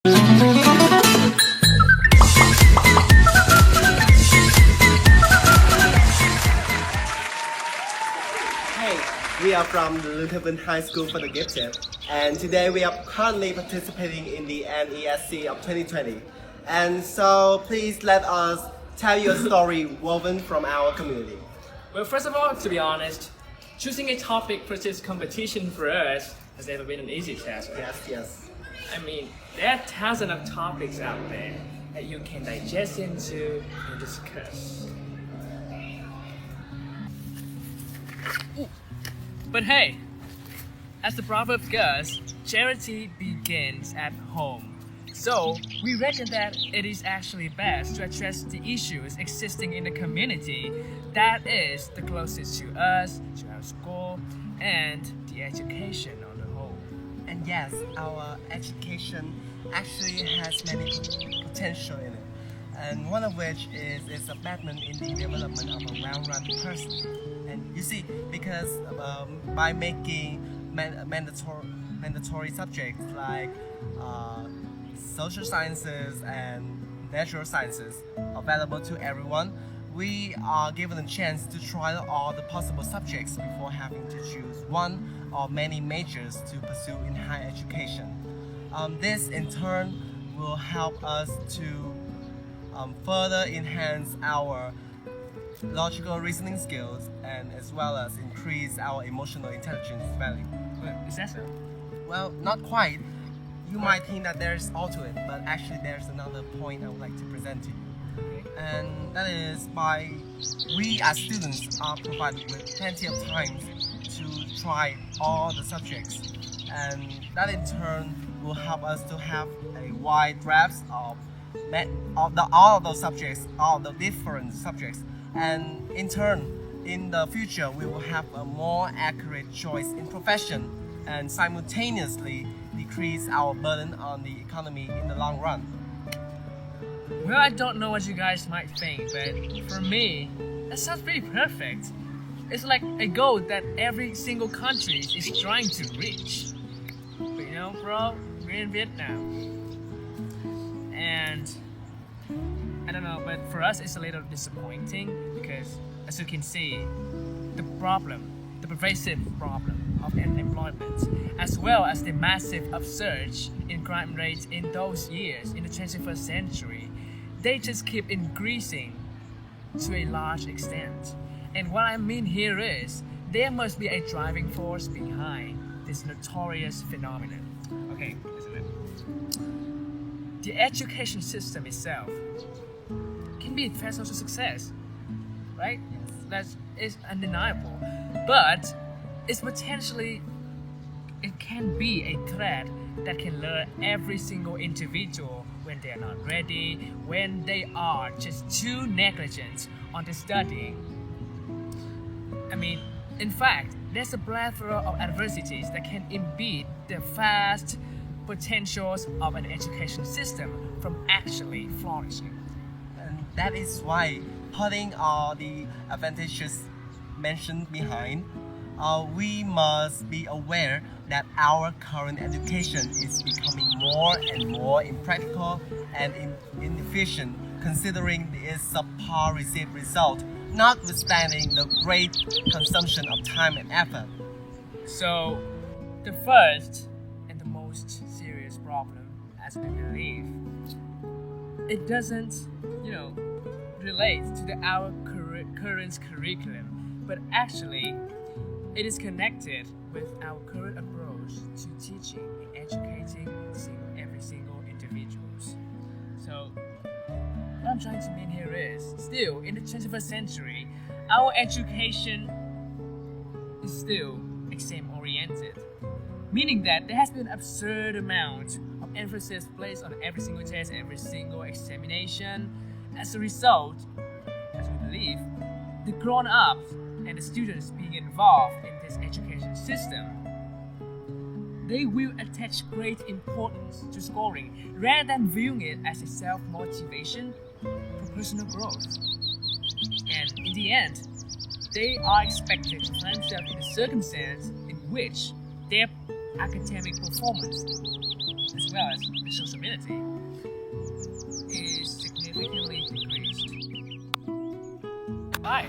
We are from the Lương High School for the Gifted, and today we are currently participating in the NESC of 2020. And so please let us tell you a story woven from our community. Well, first of all, to be honest, choosing a topic for this competition for us has never been an easy task. Right? Yes. I mean, there are thousands of topics out there that you can digest into and discuss. But hey, as the proverb goes, charity begins at home. So, we reckon that it is actually best to address the issues existing in the community that is the closest to us, to our school, and the education on the whole. And yes, our education actually has many potential in it. And one of which is its investment in the development of a well-rounded person. And you see, because by making mandatory subjects like social sciences and natural sciences available to everyone, we are given a chance to try all the possible subjects before having to choose one or many majors to pursue in higher education. This in turn will help us to further enhance our logical reasoning skills and as well as increase our emotional intelligence value. Is that so? Well, not quite. You might think that there's all to it, but actually there's another point I would like to present to you. Okay. And that is by we as students are provided with plenty of time to try all the subjects, and that in turn will help us to have a wide grasp of all of those subjects, all the different subjects, and in turn, in the future, we will have a more accurate choice in profession and simultaneously decrease our burden on the economy in the long run. Well, I don't know what you guys might think, but for me, that sounds pretty perfect. It's like a goal that every single country is trying to reach. But you know, bro, we're in Vietnam. And I don't know, but for us it's a little disappointing because, as you can see, the pervasive problem of unemployment, as well as the massive upsurge in crime rates in those years in the 21st century, they just keep increasing to a large extent. And what I mean here is, there must be a driving force behind this notorious phenomenon. Okay, isn't it? The education system itself can be a threat to success, right? That is undeniable. But it can be a threat that can lure every single individual when they are not ready, when they are just too negligent on the study. I mean, in fact, there's a plethora of adversities that can impede the vast potentials of an education system from actually flourishing. And that is why, putting all the advantages mentioned behind, we must be aware that our current education is becoming more and more impractical and inefficient, considering its subpar received result, notwithstanding the great consumption of time and effort. So, the first and the most serious problem, as we believe, it doesn't, relate to our current curriculum, but actually, it is connected with our current approach to teaching and educating every single individuals. So, what I'm trying to mean here is, still in the 21st century, our education is still exam-oriented, meaning that there has been an absurd amount of emphasis placed on every single test, every single examination. As a result, as we believe, the grown-ups and the students being involved in this education system, they will attach great importance to scoring rather than viewing it as a self-motivation for personal growth. And in the end, they are expected to find themselves in a circumstance in which their academic performance is as well as the sociability is significantly decreased. Bye.